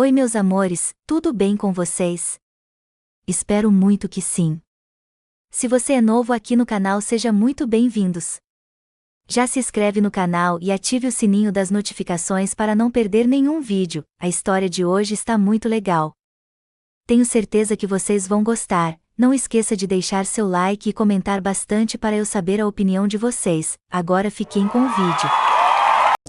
Oi meus amores, tudo bem com vocês? Espero muito que sim. Se você é novo aqui no canal, seja muito bem-vindos. Já se inscreve no canal e ative o sininho das notificações para não perder nenhum vídeo. A história de hoje está muito legal. Tenho certeza que vocês vão gostar. Não esqueça de deixar seu like e comentar bastante para eu saber a opinião de vocês. Agora fiquem com o vídeo.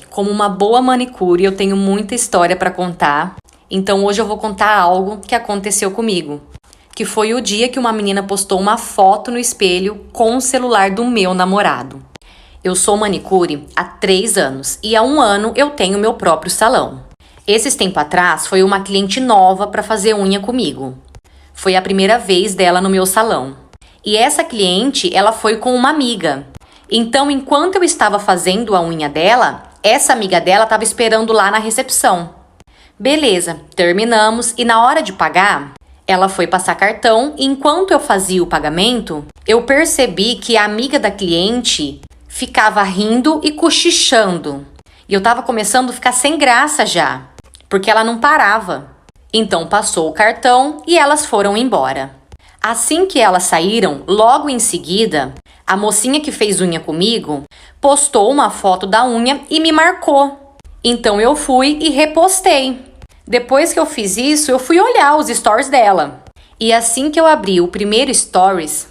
Como uma boa manicure, eu tenho muita história para contar. Então hoje eu vou contar algo que aconteceu comigo. Que foi o dia que uma menina postou uma foto no espelho com o celular do meu namorado. Eu sou manicure há 3 anos e há 1 ano eu tenho meu próprio salão. Esses tempos atrás foi uma cliente nova para fazer unha comigo. Foi a primeira vez dela no meu salão. E essa cliente, ela foi com uma amiga. Então, enquanto eu estava fazendo a unha dela, essa amiga dela estava esperando lá na recepção. Beleza, terminamos e na hora de pagar, ela foi passar cartão e enquanto eu fazia o pagamento, eu percebi que a amiga da cliente ficava rindo e cochichando. E eu tava começando a ficar sem graça já, porque ela não parava. Então passou o cartão e elas foram embora. Assim que elas saíram, logo em seguida, a mocinha que fez unha comigo postou uma foto da unha e me marcou. Então eu fui e repostei. Depois que eu fiz isso, eu fui olhar os stories dela. E assim que eu abri o primeiro stories,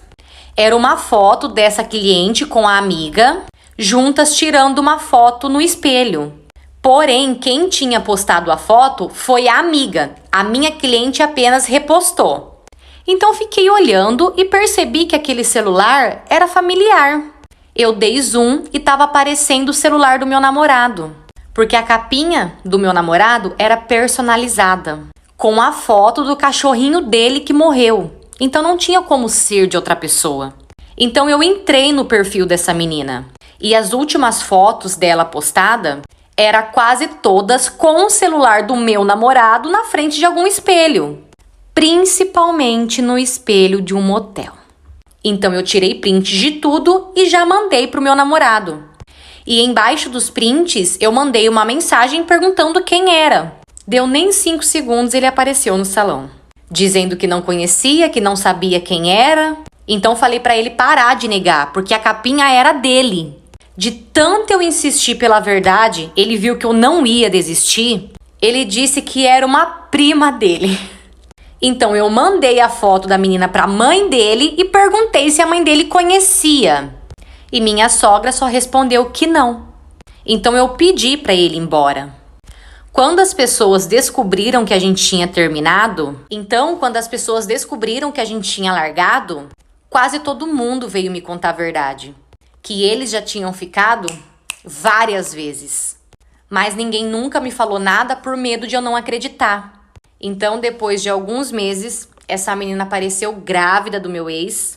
era uma foto dessa cliente com a amiga, juntas tirando uma foto no espelho. Porém, quem tinha postado a foto foi a amiga. A minha cliente apenas repostou. Então fiquei olhando e percebi que aquele celular era familiar. Eu dei zoom e estava aparecendo o celular do meu namorado. Porque a capinha do meu namorado era personalizada, com a foto do cachorrinho dele que morreu. Então não tinha como ser de outra pessoa. Então eu entrei no perfil dessa menina. E as últimas fotos dela postada eram quase todas com o celular do meu namorado na frente de algum espelho. Principalmente no espelho de um motel. Então eu tirei print de tudo e já mandei pro meu namorado. E embaixo dos prints, eu mandei uma mensagem perguntando quem era. Deu nem 5 segundos, ele apareceu no salão. Dizendo que não conhecia, que não sabia quem era. Então falei pra ele parar de negar, porque a capinha era dele. De tanto eu insistir pela verdade, ele viu que eu não ia desistir. Ele disse que era uma prima dele. Então eu mandei a foto da menina pra mãe dele e perguntei se a mãe dele conhecia. E minha sogra só respondeu que não. Então eu pedi para ele ir embora. Quando as pessoas descobriram que a gente tinha terminado, largado, quase todo mundo veio me contar a verdade. Que eles já tinham ficado várias vezes. Mas ninguém nunca me falou nada por medo de eu não acreditar. Então, depois de alguns meses, essa menina apareceu grávida do meu ex.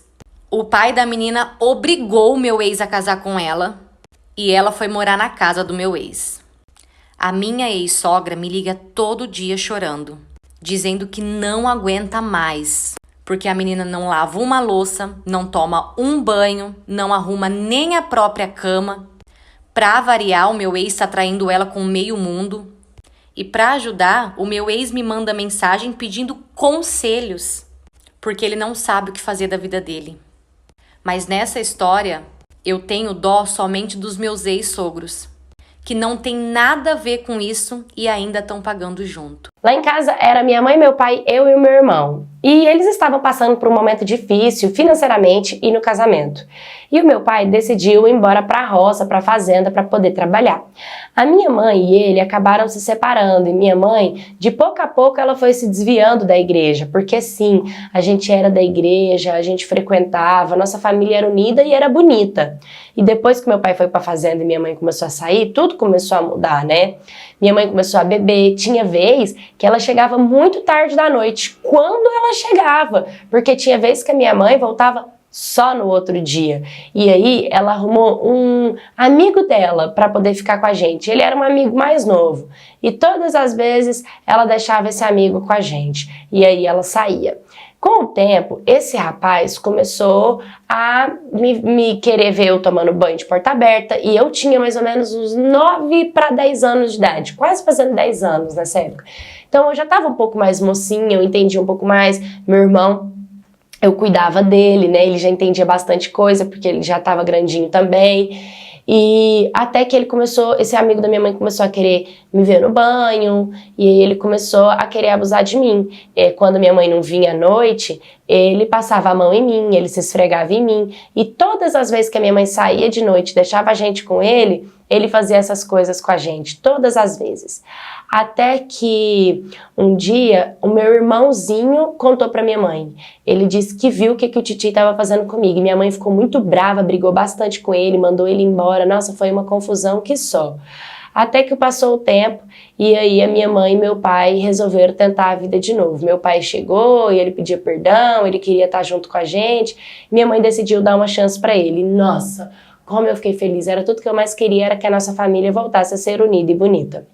O pai da menina obrigou o meu ex a casar com ela e ela foi morar na casa do meu ex. A minha ex-sogra me liga todo dia chorando, dizendo que não aguenta mais, porque a menina não lava uma louça, não toma um banho, não arruma nem a própria cama. Pra variar, o meu ex está traindo ela com meio mundo. E pra ajudar, o meu ex me manda mensagem pedindo conselhos, porque ele não sabe o que fazer da vida dele. Mas nessa história, eu tenho dó somente dos meus ex-sogros, que não tem nada a ver com isso e ainda estão pagando junto. Lá em casa era minha mãe, meu pai, eu e o meu irmão. E eles estavam passando por um momento difícil financeiramente e no casamento. E o meu pai decidiu ir embora para a roça, para a fazenda, para poder trabalhar. A minha mãe e ele acabaram se separando e minha mãe, de pouco a pouco, ela foi se desviando da igreja. Porque sim, a gente era da igreja, a gente frequentava, nossa família era unida e era bonita. E depois que meu pai foi para a fazenda e minha mãe começou a sair, tudo começou a mudar, né? Minha mãe começou a beber, tinha vez que ela chegava muito tarde da noite, quando ela chegava, porque tinha vez que a minha mãe voltava só no outro dia. E aí ela arrumou um amigo dela para poder ficar com a gente. Ele era um amigo mais novo. E todas as vezes ela deixava esse amigo com a gente. E aí ela saía. Com o tempo, esse rapaz começou a me querer ver eu tomando banho de porta aberta, e eu tinha mais ou menos uns 9 para 10 anos de idade, quase fazendo 10 anos nessa época. Então eu já estava um pouco mais mocinha, eu entendia um pouco mais. Meu irmão, eu cuidava dele, né? Ele já entendia bastante coisa, porque ele já estava grandinho também. E até que ele começou, esse amigo da minha mãe começou a querer me ver no banho, e aí ele começou a querer abusar de mim. Quando minha mãe não vinha à noite, ele passava a mão em mim, ele se esfregava em mim, e todas as vezes que a minha mãe saía de noite, deixava a gente com ele fazia essas coisas com a gente, todas as vezes. Até que um dia, o meu irmãozinho contou pra minha mãe. Ele disse que viu o que o Titi estava fazendo comigo. E minha mãe ficou muito brava, brigou bastante com ele, mandou ele embora. Nossa, foi uma confusão que só. Até que passou o tempo e aí a minha mãe e meu pai resolveram tentar a vida de novo. Meu pai chegou e ele pedia perdão, ele queria estar junto com a gente. Minha mãe decidiu dar uma chance pra ele. Nossa, como eu fiquei feliz. Era tudo que eu mais queria, era que a nossa família voltasse a ser unida e bonita.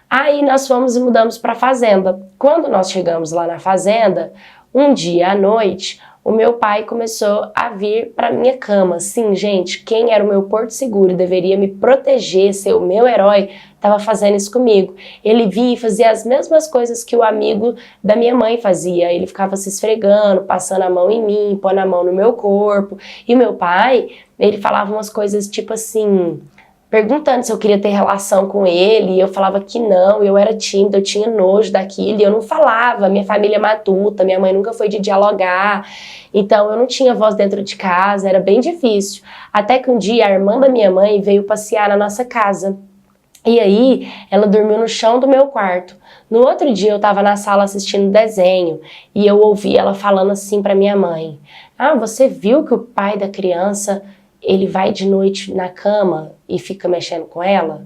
Aí nós fomos e mudamos para a fazenda. Quando nós chegamos lá na fazenda, um dia à noite, o meu pai começou a vir para minha cama. Sim, gente, quem era o meu porto seguro, deveria me proteger, ser o meu herói, estava fazendo isso comigo. Ele vinha e fazia as mesmas coisas que o amigo da minha mãe fazia. Ele ficava se esfregando, passando a mão em mim, pondo a mão no meu corpo. E o meu pai, ele falava umas coisas tipo assim, perguntando se eu queria ter relação com ele, e eu falava que não, eu era tímida, eu tinha nojo daquilo, e eu não falava, minha família é matuta, minha mãe nunca foi de dialogar, então eu não tinha voz dentro de casa, era bem difícil. Até que um dia a irmã da minha mãe veio passear na nossa casa, e aí ela dormiu no chão do meu quarto. No outro dia eu estava na sala assistindo desenho, e eu ouvi ela falando assim pra minha mãe, você viu que o pai da criança ele vai de noite na cama e fica mexendo com ela?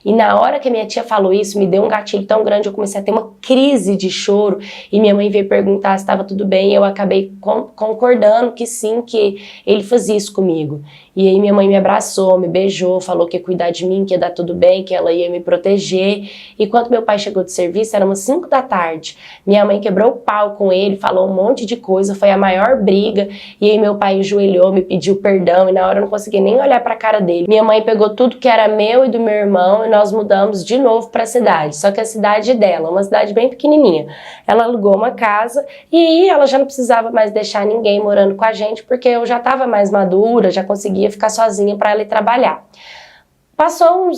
E na hora que a minha tia falou isso, me deu um gatilho tão grande, eu comecei a ter uma crise de choro, e minha mãe veio perguntar se estava tudo bem, e eu acabei concordando que sim, que ele fazia isso comigo. E aí minha mãe me abraçou, me beijou, falou que ia cuidar de mim, que ia dar tudo bem, que ela ia me proteger. E quando meu pai chegou de serviço, era umas 5 da tarde, minha mãe quebrou o pau com ele, falou um monte de coisa, foi a maior briga, e aí meu pai ajoelhou, me pediu perdão, e na hora eu não conseguia nem olhar pra cara dele. Minha mãe pegou tudo que era meu e do meu irmão, e nós mudamos de novo pra cidade, só que a cidade dela, uma cidade bem pequenininha. Ela alugou uma casa, e aí ela já não precisava mais deixar ninguém morando com a gente, porque eu já estava mais madura, já conseguia ficar sozinha para ela ir trabalhar. Passou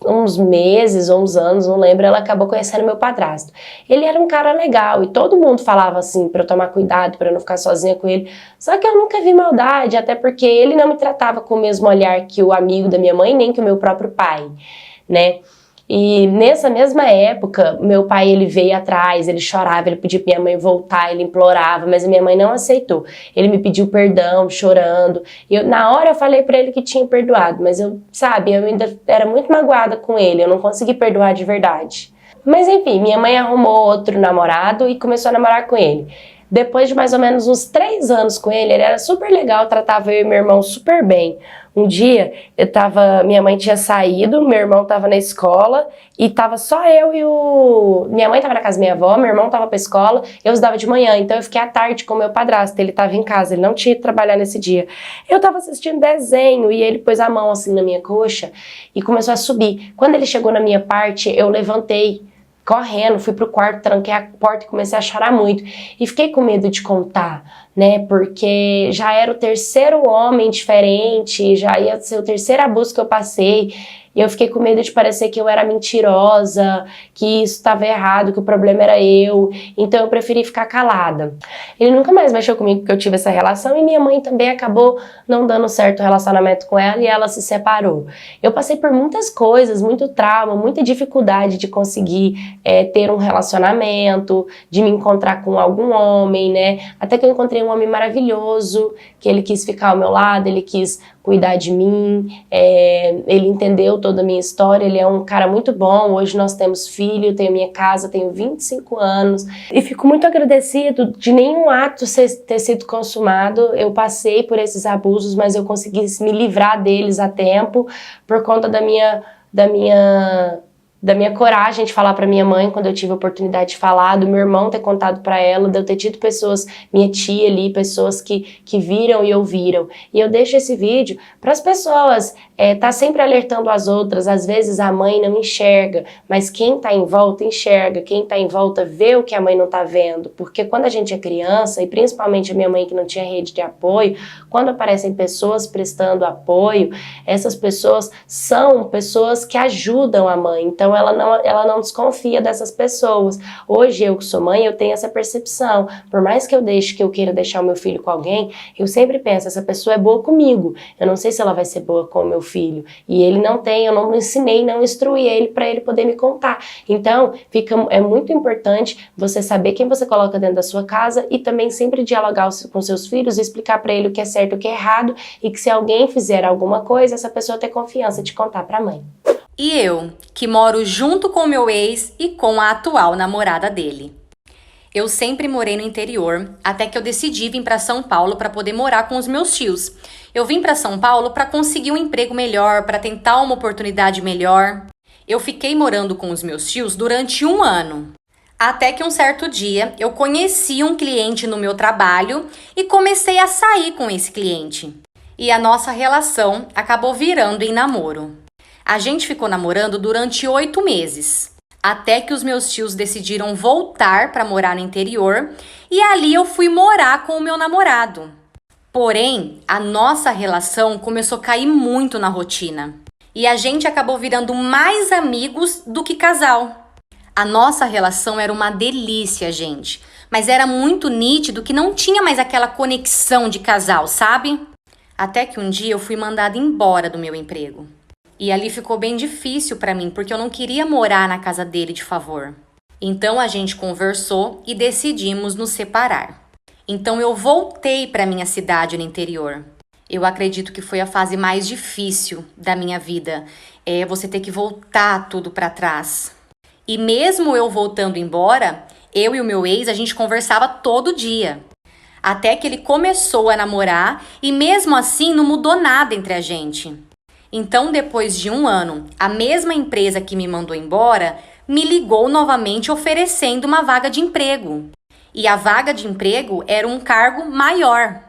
uns meses ou uns anos, não lembro, ela acabou conhecendo meu padrasto. Ele era um cara legal e todo mundo falava assim para eu tomar cuidado, para eu não ficar sozinha com ele. Só que eu nunca vi maldade, até porque ele não me tratava com o mesmo olhar que o amigo da minha mãe, nem que o meu próprio pai, né? E nessa mesma época, meu pai ele veio atrás, ele chorava, ele pediu pra minha mãe voltar, ele implorava, mas a minha mãe não aceitou. Ele me pediu perdão, chorando. E na hora eu falei pra ele que tinha perdoado, mas eu ainda era muito magoada com ele, eu não consegui perdoar de verdade. Mas enfim, minha mãe arrumou outro namorado e começou a namorar com ele. Depois de mais ou menos uns 3 anos com ele era super legal, tratava eu e meu irmão super bem. Um dia, minha mãe tinha saído, meu irmão tava na escola e tava só eu e minha mãe tava na casa da minha avó, meu irmão tava pra escola, eu estudava de manhã, então eu fiquei à tarde com meu padrasto, ele tava em casa, ele não tinha ido trabalhar nesse dia. Eu tava assistindo desenho e ele pôs a mão assim na minha coxa e começou a subir. Quando ele chegou na minha parte, eu levantei, correndo, fui pro quarto, tranquei a porta e comecei a chorar muito. E fiquei com medo de contar, né? Porque já era o 3º homem diferente, já ia ser o 3º abuso que eu passei. E eu fiquei com medo de parecer que eu era mentirosa, que isso estava errado, que o problema era eu. Então eu preferi ficar calada. Ele nunca mais mexeu comigo porque eu tive essa relação e minha mãe também acabou não dando certo o relacionamento com ela e ela se separou. Eu passei por muitas coisas, muito trauma, muita dificuldade de conseguir ter um relacionamento, de me encontrar com algum homem, né? Até que eu encontrei um homem maravilhoso, que ele quis ficar ao meu lado, ele quis cuidar de mim, ele entendeu toda a minha história, ele é um cara muito bom, hoje nós temos filho, tenho minha casa, tenho 25 anos e fico muito agradecido de nenhum ato ter sido consumado. Eu passei por esses abusos, mas eu consegui me livrar deles a tempo por conta da minha da minha coragem de falar pra minha mãe quando eu tive a oportunidade de falar, do meu irmão ter contado pra ela, de eu ter tido pessoas, minha tia ali, pessoas que viram e ouviram. E eu deixo esse vídeo para as pessoas tá sempre alertando as outras. Às vezes a mãe não enxerga, mas quem tá em volta enxerga, quem tá em volta vê o que a mãe não tá vendo, porque quando a gente é criança, e principalmente a minha mãe que não tinha rede de apoio, quando aparecem pessoas prestando apoio, essas pessoas são pessoas que ajudam a mãe, então ela não desconfia dessas pessoas. Hoje eu que sou mãe, eu tenho essa percepção, por mais que eu queira deixar o meu filho com alguém, eu sempre penso, essa pessoa é boa comigo, eu não sei se ela vai ser boa com o meu filho, e ele não tem, eu não ensinei, não instruí ele para ele poder me contar. Então é muito importante você saber quem você coloca dentro da sua casa e também sempre dialogar com seus filhos e explicar para ele o que é certo e o que é errado, e que se alguém fizer alguma coisa, essa pessoa ter confiança de contar para a mãe. E eu, que moro junto com o meu ex e com a atual namorada dele. Eu sempre morei no interior, até que eu decidi vir para São Paulo para poder morar com os meus tios. Eu vim para São Paulo para conseguir um emprego melhor, para tentar uma oportunidade melhor. Eu fiquei morando com os meus tios durante 1 ano. Até que um certo dia eu conheci um cliente no meu trabalho e comecei a sair com esse cliente. E a nossa relação acabou virando em namoro. A gente ficou namorando durante 8 meses, até que os meus tios decidiram voltar para morar no interior e ali eu fui morar com o meu namorado. Porém, a nossa relação começou a cair muito na rotina e a gente acabou virando mais amigos do que casal. A nossa relação era uma delícia, gente, mas era muito nítido que não tinha mais aquela conexão de casal, sabe? Até que um dia eu fui mandada embora do meu emprego. E ali ficou bem difícil para mim, porque eu não queria morar na casa dele de favor. Então a gente conversou e decidimos nos separar. Então eu voltei para minha cidade no interior. Eu acredito que foi a fase mais difícil da minha vida. É você ter que voltar tudo para trás. E mesmo eu voltando embora, eu e o meu ex, a gente conversava todo dia. Até que ele começou a namorar e mesmo assim não mudou nada entre a gente. Então, depois de 1 ano, a mesma empresa que me mandou embora me ligou novamente oferecendo uma vaga de emprego. E a vaga de emprego era um cargo maior.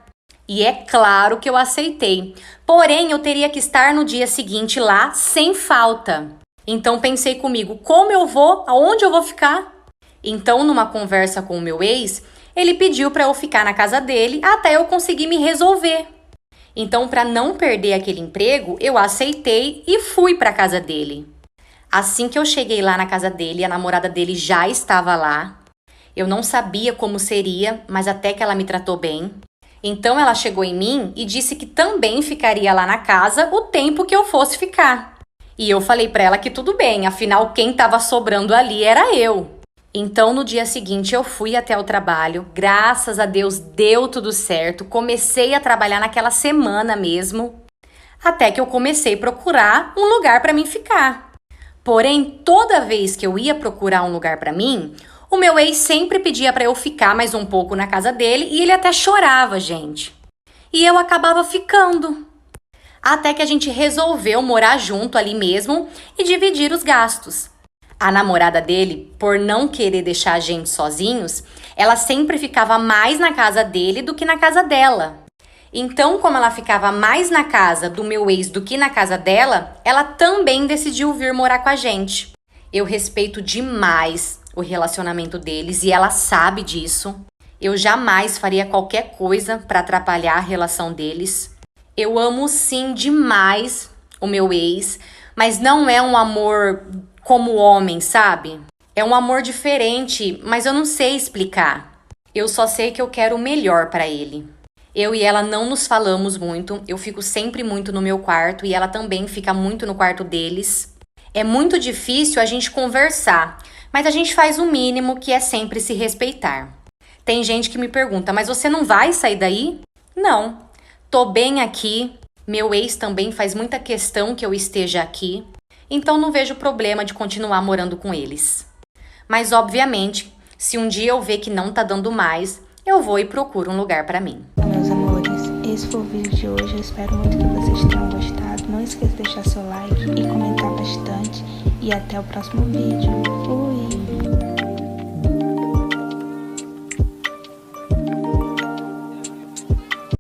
E é claro que eu aceitei. Porém, eu teria que estar no dia seguinte lá sem falta. Então, pensei comigo, como eu vou? Aonde eu vou ficar? Então, numa conversa com o meu ex, ele pediu para eu ficar na casa dele até eu conseguir me resolver. Então, para não perder aquele emprego, eu aceitei e fui para a casa dele. Assim que eu cheguei lá na casa dele, a namorada dele já estava lá. Eu não sabia como seria, mas até que ela me tratou bem. Então, ela chegou em mim e disse que também ficaria lá na casa o tempo que eu fosse ficar. E eu falei para ela que tudo bem, afinal, quem estava sobrando ali era eu. Então, no dia seguinte, eu fui até o trabalho. Graças a Deus, deu tudo certo. Comecei a trabalhar naquela semana mesmo. Até que eu comecei a procurar um lugar para mim ficar. Porém, toda vez que eu ia procurar um lugar para mim, o meu ex sempre pedia para eu ficar mais um pouco na casa dele e ele até chorava, gente. E eu acabava ficando. Até que a gente resolveu morar junto ali mesmo e dividir os gastos. A namorada dele, por não querer deixar a gente sozinhos, ela sempre ficava mais na casa dele do que na casa dela. Então, como ela ficava mais na casa do meu ex do que na casa dela, ela também decidiu vir morar com a gente. Eu respeito demais o relacionamento deles e ela sabe disso. Eu jamais faria qualquer coisa para atrapalhar a relação deles. Eu amo sim demais o meu ex, mas não é um amor como homem, sabe? É um amor diferente, mas eu não sei explicar. Eu só sei que eu quero o melhor para ele. Eu e ela não nos falamos muito, eu fico sempre muito no meu quarto e ela também fica muito no quarto deles. É muito difícil a gente conversar, mas a gente faz o mínimo, que é sempre se respeitar. Tem gente que me pergunta, mas você não vai sair daí? Não, tô bem aqui, meu ex também faz muita questão que eu esteja aqui. Então não vejo problema de continuar morando com eles. Mas obviamente, se um dia eu ver que não tá dando mais, eu vou e procuro um lugar para mim. Meus amores, esse foi o vídeo de hoje. Eu espero muito que vocês tenham gostado. Não esqueça de deixar seu like e comentar bastante. E até o próximo vídeo. Fui!